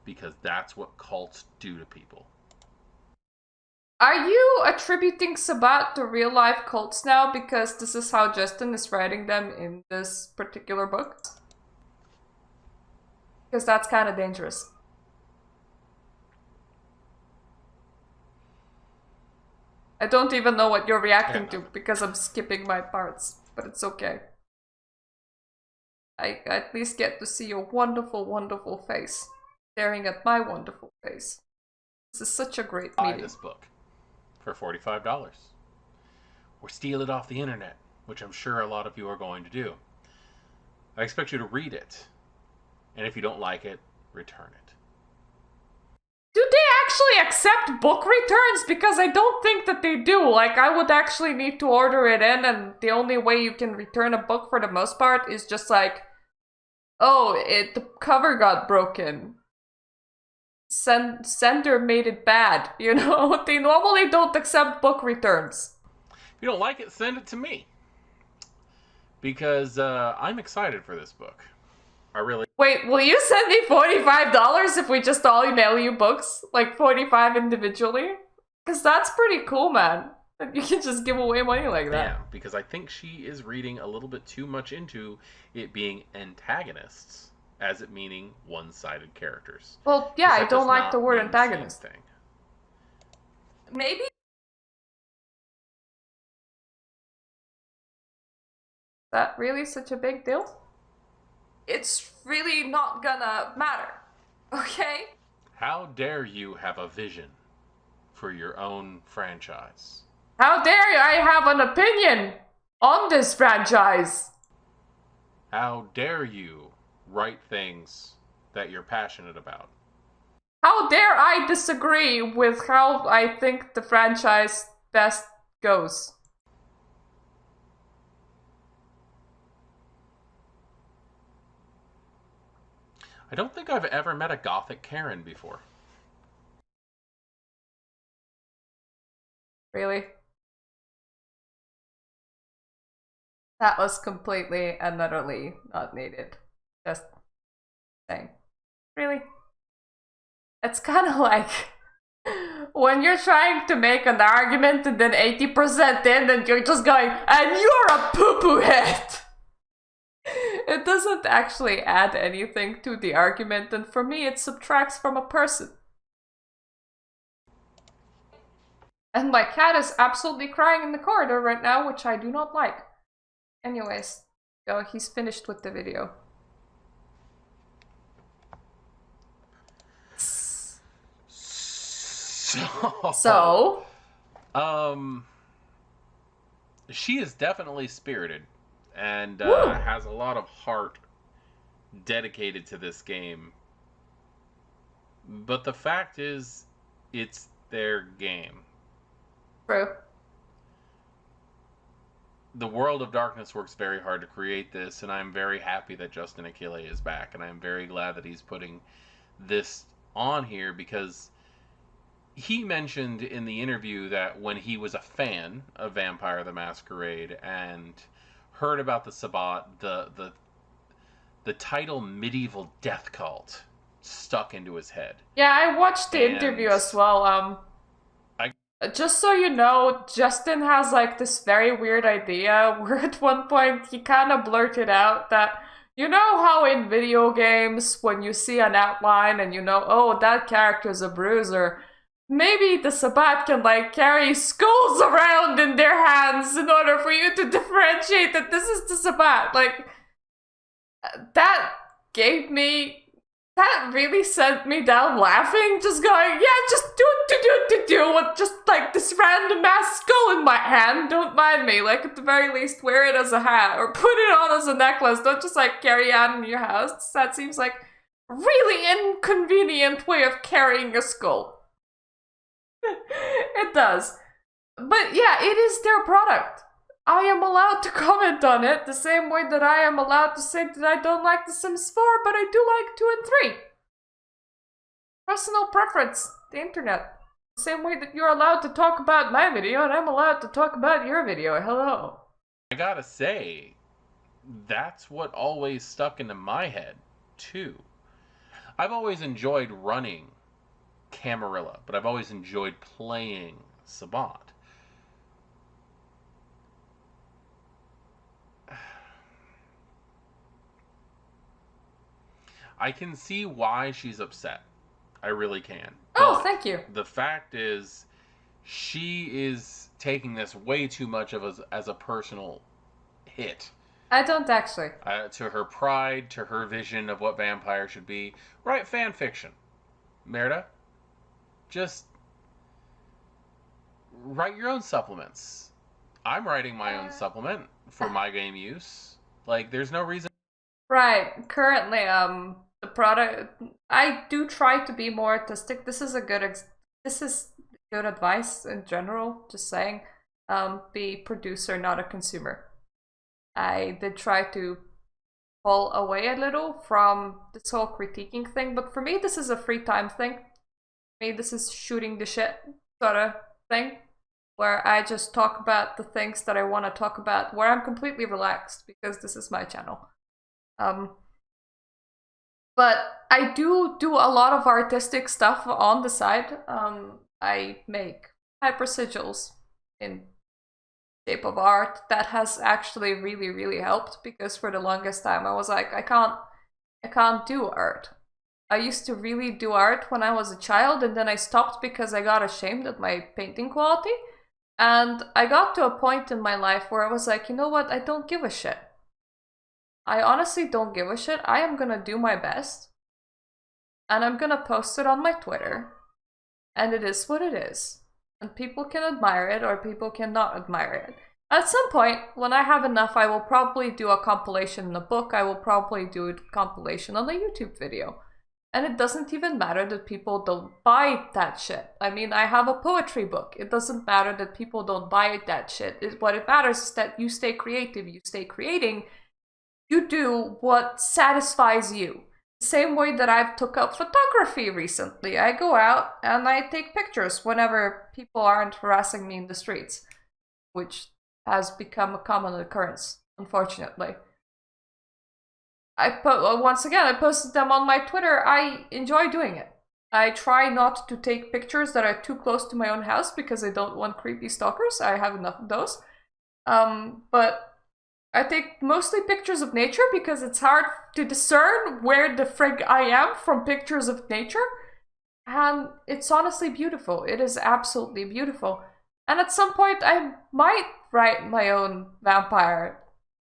Because that's what cults do to people. Are you attributing Sabbat to real life cults now because this is how Justin is writing them in this particular book? Because that's kind of dangerous. I don't even know what you're reacting to because I'm skipping my parts, but it's okay. I at least get to see your wonderful, wonderful face staring at my wonderful face. This is such a great meeting. Buy this book for $45. Or steal it off the internet, which I'm sure a lot of you are going to do. I expect you to read it. And if you don't like it, return it. Do they actually accept book returns? Because I don't think that they do. Like, I would actually need to order it in, and the only way you can return a book for the most part is just like, oh, the cover got broken. Sender made it bad, you know? They normally don't accept book returns. If you don't like it, send it to me. Because I'm excited for this book. I really... Wait, will you send me $45 if we just all email you books? Like 45 individually? Because that's pretty cool, man. You can just give away money like that. Yeah, because I think she is reading a little bit too much into it being antagonists, as it meaning one-sided characters. Well, yeah, I don't like the word antagonist. Thing. Maybe? Is that really such a big deal? It's really not gonna matter, okay? How dare you have a vision for your own franchise? How dare I have an opinion on this franchise? How dare you write things that you're passionate about? How dare I disagree with how I think the franchise best goes? I don't think I've ever met a gothic Karen before. Really? That was completely and utterly not needed. Just saying. Really? It's kind of like when you're trying to make an argument and then 80% in and you're just going, and you're a poo-poo head! It doesn't actually add anything to the argument, and for me it subtracts from a person. And my cat is absolutely crying in the corridor right now, which I do not like. Anyways, he's finished with the video. So, She is definitely spirited and Woo! has a lot of heart dedicated to this game. But the fact is, it's their game. True. The World of Darkness works very hard to create this, and I'm very happy that Justin Achille is back, and I'm very glad that he's putting this on here because he mentioned in the interview that when he was a fan of Vampire the Masquerade and heard about the Sabbat, the title Medieval Death Cult stuck into his head. Yeah, I watched the interview as well. Just so you know, Justin has like this very weird idea where at one point he kind of blurted out that, you know how in video games when you see an outline and you know, oh, that character's a bruiser, maybe the Sabbat can like carry skulls around in their hands in order for you to differentiate that this is the Sabbat. Like, that gave me, that really sent me down laughing, just going, yeah, just do with just like this random ass skull in my hand. Don't mind me. Like, at the very least, wear it as a hat or put it on as a necklace. Don't just like carry it out in your house. That seems like a really inconvenient way of carrying a skull. It does. But yeah, it is their product. I am allowed to comment on it the same way that I am allowed to say that I don't like The Sims 4, but I do like 2 and 3. Personal preference, the internet. The same way that you're allowed to talk about my video and I'm allowed to talk about your video. Hello. I gotta say, that's what always stuck into my head, too. I've always enjoyed running Camarilla, but I've always enjoyed playing Sabbat. I can see why she's upset. I really can. Oh, But thank you. the fact is, she is taking this way too much of as a personal hit. I don't actually. To her pride, to her vision of what vampire should be. Write fan fiction. Merida, just write your own supplements. I'm writing my own supplement for my game use. Like, there's no reason. Right. Currently, the product, I do try to be more artistic. This is this is good advice in general, just saying. Be producer, not a consumer. I did try to pull away a little from this whole critiquing thing, but for me, this is a free time thing. For me, this is shooting the shit sort of thing, where I just talk about the things that I want to talk about, where I'm completely relaxed because this is my channel. But I do a lot of artistic stuff on the side. I make hyper sigils in shape of art. That has actually really helped because for the longest time I was like, I can't do art. I used to really do art when I was a child, and then I stopped because I got ashamed at my painting quality. And I got to a point in my life where I was like, you know what? I don't give a shit. I honestly don't give a shit. I am gonna do my best. And I'm gonna post it on my Twitter. And it is what it is. And people can admire it or people cannot admire it. At some point, when I have enough, I will probably do a compilation in a book. I will probably do a compilation on a YouTube video. And it doesn't even matter that people don't buy that shit. I mean, I have a poetry book. It doesn't matter that people don't buy that shit. What it matters is that you stay creative, you stay creating. You do what satisfies you. The same way that I've took up photography recently. I go out and I take pictures whenever people aren't harassing me in the streets, which has become a common occurrence, unfortunately. Once again, I posted them on my Twitter. I enjoy doing it. I try not to take pictures that are too close to my own house because I don't want creepy stalkers. I have enough of those. But I take mostly pictures of nature because it's hard to discern where the frig I am from pictures of nature. And it's honestly beautiful. It is absolutely beautiful. And at some point I might write my own vampire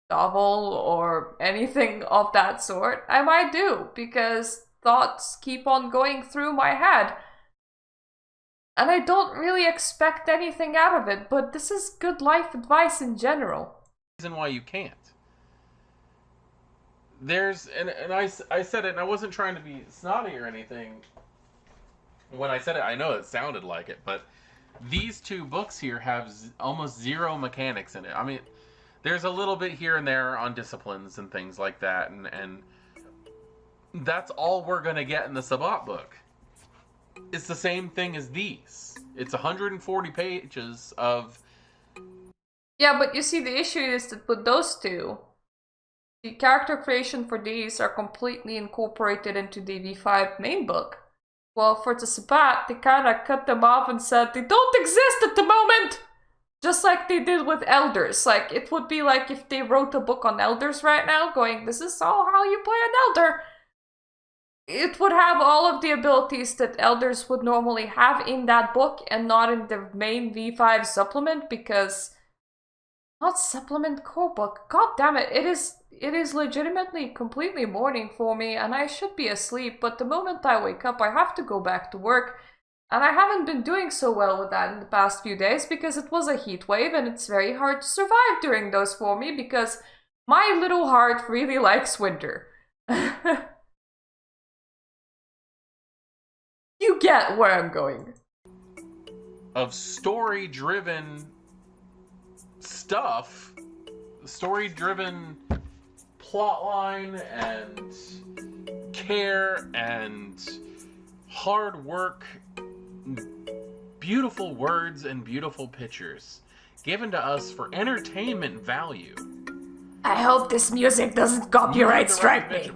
novel or anything of that sort. I might do, because thoughts keep on going through my head. And I don't really expect anything out of it, but this is good life advice in general. Reason why you can't. There's, and I said it, and I wasn't trying to be snotty or anything. When I said it, I know it sounded like it, but these two books here have almost zero mechanics in it. I mean, there's a little bit here and there on disciplines and things like that, and that's all we're going to get in the Sabbat book. It's the same thing as these. It's 140 pages of... Yeah, but you see, the issue is that with those two, the character creation for these are completely incorporated into the V5 main book. Well, for the Sabbat, they kind of cut them off and said they don't exist at the moment! Just like they did with Elders. Like, it would be like if they wrote a book on Elders right now, going, this is all how you play an Elder. It would have all of the abilities that Elders would normally have in that book and not in the main V5 supplement, because... Not supplement core book. God damn it, it is legitimately completely morning for me and I should be asleep, but the moment I wake up I have to go back to work. And I haven't been doing so well with that in the past few days because it was a heat wave and it's very hard to survive during those for me because my little heart really likes winter. You get where I'm going. Of story-driven stuff, story-driven plotline and care and hard work, beautiful words and beautiful pictures given to us for entertainment value. I hope this music doesn't copyright strike me.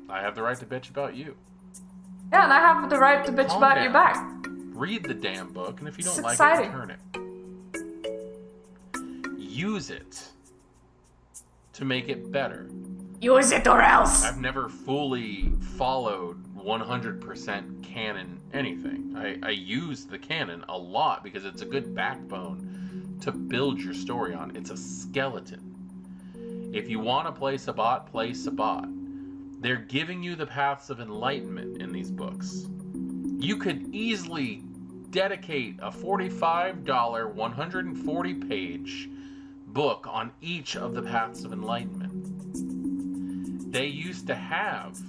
I have the right to bitch about you. Yeah, and I have the right to bitch Calm about down. you back. Read the damn book, and if you don't It's like exciting. it, return it. Use it to make it better. Use it or else. I've never fully followed 100% canon anything. I use the canon a lot because it's a good backbone to build your story on. It's a skeleton. If you want to play Sabbat, play Sabbat. They're giving you the paths of enlightenment in these books. You could easily dedicate a $45, 140-page book on each of the paths of enlightenment. They used to have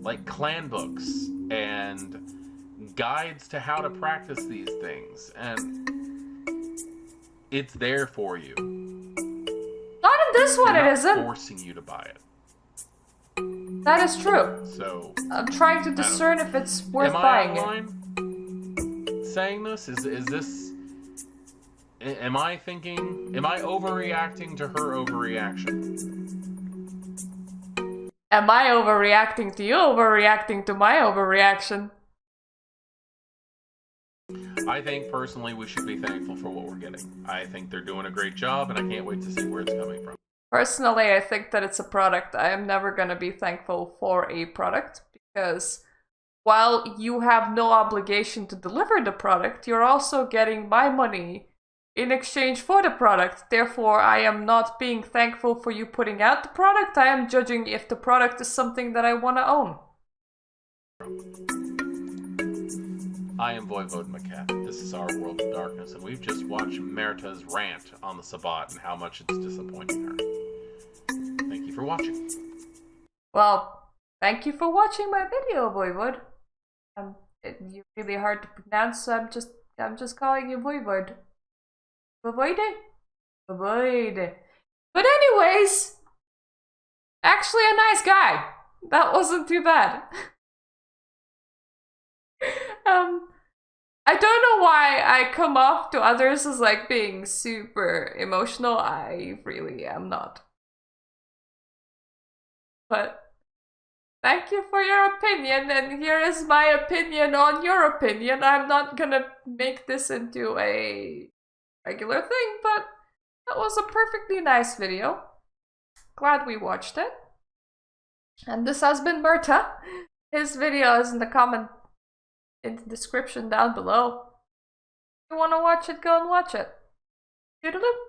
like clan books and guides to how to practice these things, and it's there for you. Not in this one, They're it not isn't. forcing you to buy it. That is true. So I'm trying to discern if it's worth buying it. Am I online saying this? Is this? Am I thinking? Am I overreacting to her overreaction? Am I overreacting to you overreacting to my overreaction? I think personally we should be thankful for what we're getting. I think they're doing a great job, and I can't wait to see where it's coming from. Personally, I think that it's a product. I am never going to be thankful for a product because while you have no obligation to deliver the product, you're also getting my money in exchange for the product. Therefore, I am not being thankful for you putting out the product. I am judging if the product is something that I want to own. I am Voivode Mekhet. This is Our World of Darkness, and we've just watched Merita's rant on the Sabbat and how much it's disappointing her. Thank you for watching. Well, thank you for watching my video, Voivode. You're really hard to pronounce, so I'm just calling you Voivode. Voivode? Voivode. But anyways, actually a nice guy. That wasn't too bad. I don't know why I come off to others as like being super emotional. I really am not. But thank you for your opinion, and here is my opinion on your opinion. I'm not gonna make this into a regular thing, but that was a perfectly nice video. Glad we watched it. And this has been Berta. His video is in the description down below. If you want to watch it, go and watch it. Toodaloo.